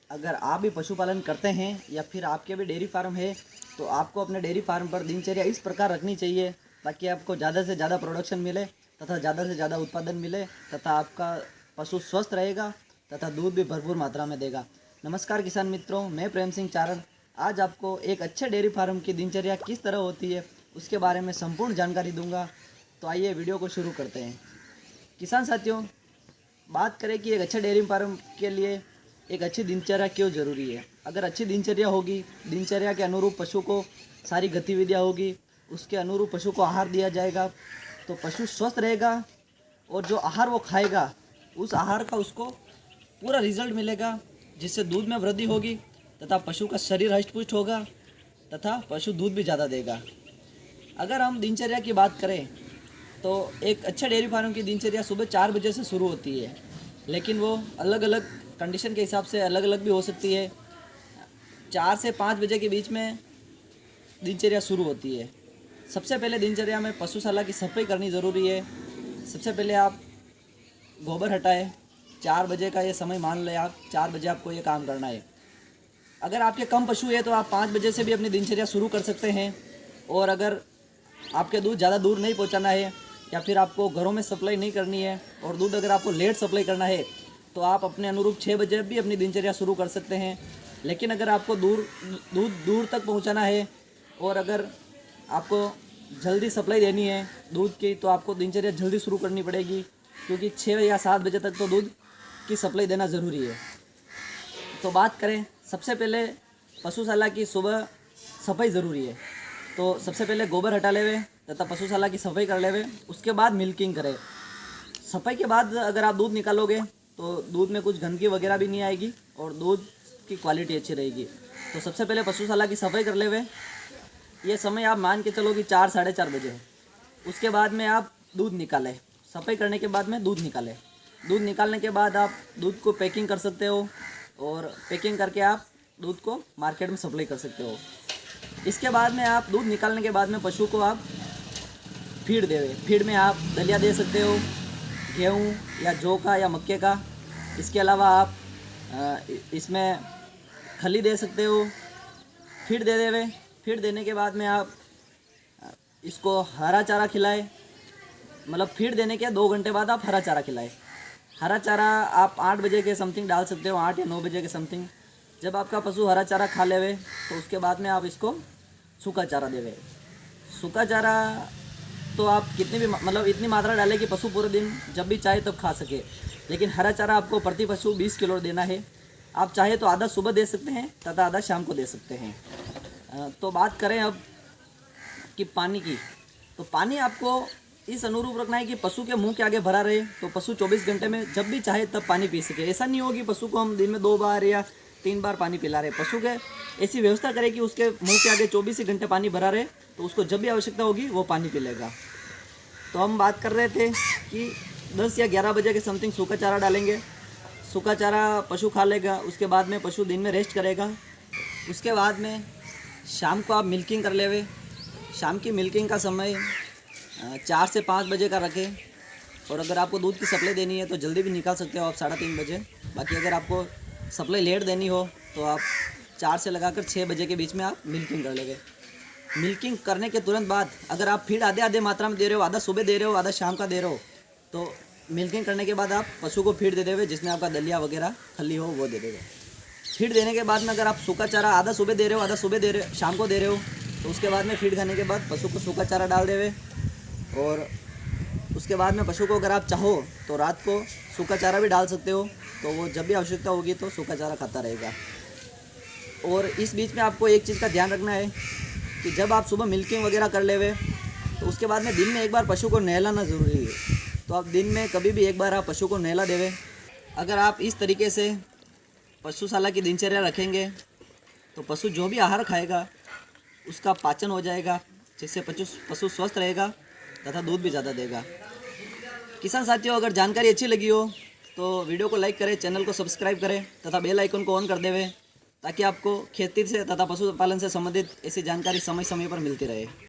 अगर आप भी पशुपालन करते हैं या फिर आपके भी डेयरी फार्म है तो आपको अपने डेयरी फार्म पर दिनचर्या इस प्रकार रखनी चाहिए ताकि आपको ज़्यादा से ज़्यादा प्रोडक्शन मिले तथा ज़्यादा से ज़्यादा उत्पादन मिले तथा आपका पशु स्वस्थ रहेगा तथा दूध भी भरपूर मात्रा में देगा। नमस्कार किसान मित्रों, मैं प्रेम सिंह चारण आज आपको एक अच्छे डेयरी फार्म की दिनचर्या किस तरह होती है उसके बारे में संपूर्ण जानकारी दूंगा। तो आइए वीडियो को शुरू करते हैं। किसान साथियों, बात करें कि एक अच्छे डेयरी फार्म के लिए एक अच्छी दिनचर्या क्यों ज़रूरी है। अगर अच्छी दिनचर्या होगी, दिनचर्या के अनुरूप पशु को सारी गतिविधियाँ होगी, उसके अनुरूप पशु को आहार दिया जाएगा तो पशु स्वस्थ रहेगा और जो आहार वो खाएगा उस आहार का उसको पूरा रिजल्ट मिलेगा, जिससे दूध में वृद्धि होगी तथा पशु का शरीर हष्ट-पुष्ट होगा तथा पशु दूध भी ज़्यादा देगा। अगर हम दिनचर्या की बात करें तो एक अच्छे डेयरी फार्म की दिनचर्या सुबह 4 बजे से शुरू होती है, लेकिन वो अलग अलग कंडीशन के हिसाब से अलग अलग भी हो सकती है। 4 से 5 बजे के बीच में दिनचर्या शुरू होती है। सबसे पहले दिनचर्या में पशुशाला की सफाई करनी ज़रूरी है। सबसे पहले आप गोबर हटाएं। 4 बजे का ये समय मान लें आप, 4 बजे आपको ये काम करना है। अगर आपके कम पशु है तो आप 5 बजे से भी अपनी दिनचर्या शुरू कर सकते हैं। और अगर आपके दूध ज़्यादा दूर नहीं पहुंचाना है या फिर आपको घरों में सप्लाई नहीं करनी है और दूध अगर आपको लेट सप्लाई करना है तो आप अपने अनुरूप 6 बजे भी अपनी दिनचर्या शुरू कर सकते हैं। लेकिन अगर आपको दूध दूर तक पहुंचाना है और अगर आपको जल्दी सप्लाई देनी है दूध की तो आपको दिनचर्या जल्दी शुरू करनी पड़ेगी, क्योंकि 6 या 7 बजे तक तो दूध की सप्लाई देना ज़रूरी है। तो बात करें, सबसे पहले पशुशाला की सुबह सफाई ज़रूरी है। तो सबसे पहले गोबर हटा लेवे तथा पशुशाला की सफाई कर लेवे, उसके बाद मिल्किंग करें। सफाई के बाद अगर आप दूध निकालोगे तो दूध में कुछ गंदगी वगैरह भी नहीं आएगी और दूध की क्वालिटी अच्छी रहेगी। तो सबसे पहले पशुशाला की सफाई कर लेवे। ये समय आप मान के चलो कि 4 साढ़े 4 बजे है। उसके बाद में आप दूध निकालें। सफाई करने के बाद में दूध निकालें। दूध निकालने के बाद आप दूध को पैकिंग कर सकते हो और पैकिंग करके आप दूध को मार्केट में सप्लाई कर सकते हो। इसके बाद में आप दूध निकालने के बाद में पशु को आप फीड देवे। फीड में आप दलिया दे सकते हो, गेहूँ या जौ का या मक्के का। इसके अलावा आप इसमें खली दे सकते हो। फीड दे देवे। फीड देने के बाद में आप इसको हरा चारा खिलाएं। मतलब फीड देने के 2 घंटे बाद आप हरा चारा खिलाएं। हरा चारा आप 8 बजे के समथिंग डाल सकते हो, 8 या 9 बजे के समथिंग। जब आपका पशु हरा चारा खा लेवे तो उसके बाद में आप इसको सूखा चारा देवे। सूखा चारा तो आप कितनी भी मतलब इतनी मात्रा डालें कि पशु पूरे दिन जब भी चाहे तब खा सके। लेकिन हरा चारा आपको प्रति पशु 20 किलो देना है। आप चाहे तो आधा सुबह दे सकते हैं तथा आधा शाम को दे सकते हैं। तो बात करें अब कि पानी की, तो पानी आपको इस अनुरूप रखना है कि पशु के मुंह के आगे भरा रहे, तो पशु 24 घंटे में जब भी चाहे तब पानी पी सके। ऐसा नहीं हो कि पशु को हम दिन में 2 बार या 3 बार पानी पिला रहे। पशु के ऐसी व्यवस्था करें कि उसके मुंह के आगे 24 ही घंटे पानी भरा रहे, तो उसको जब भी आवश्यकता होगी वो पानी पी लेगा। तो हम बात कर रहे थे कि 10 या 11 बजे के समथिंग सूखा चारा डालेंगे। सूखा चारा पशु खा लेगा। उसके बाद में पशु दिन में रेस्ट करेगा। उसके बाद में शाम को आप मिल्किंग कर लेवे। शाम की मिल्किंग का समय 4 से 5 बजे का रखें। और अगर आपको दूध की सप्लाई देनी है तो जल्दी भी निकाल सकते हो आप 3:30 बजे। बाकी अगर आपको सप्लाई लेट देनी हो तो आप 4 से लगाकर 6 बजे के बीच में आप मिल्किंग कर लेंगे। मिल्किंग करने के तुरंत बाद अगर आप फीड आधे मात्रा में दे रहे हो, आधा सुबह दे रहे हो, आधा शाम का दे रहे हो, तो मिल्किंग करने के बाद आप पशु को फीड दे देवे, जिसमें आपका दलिया वगैरह खली हो वो दे देवे। फीड देने के बाद में अगर आप सूखा चारा आधा सुबह दे रहे हो, आधा सुबह दे रहे हो, शाम को दे रहे हो, तो उसके बाद में फीड खाने के बाद पशु को सूखा चारा डाल देवे। और उसके बाद में पशु को अगर आप चाहो तो रात को सूखा चारा भी डाल सकते हो, तो वो जब भी आवश्यकता होगी तो सूखा चारा खाता रहेगा। और इस बीच में आपको एक चीज़ का ध्यान रखना है कि जब आप सुबह मिल्किंग वगैरह कर लेवे तो उसके बाद में दिन में एक बार पशु को नहलाना ज़रूरी है। तो आप दिन में कभी भी एक बार आप पशु को नहला देवे। अगर आप इस तरीके से पशुशाला की दिनचर्या रखेंगे तो पशु जो भी आहार खाएगा उसका पाचन हो जाएगा, जिससे पशु स्वस्थ रहेगा तथा दूध भी ज़्यादा देगा। किसान साथियों, अगर जानकारी अच्छी लगी हो तो वीडियो को लाइक करें, चैनल को सब्सक्राइब करें तथा बेल आइकन को ऑन कर देवे, ताकि आपको खेती से तथा पशुपालन से संबंधित ऐसी जानकारी समय समय पर मिलती रहे।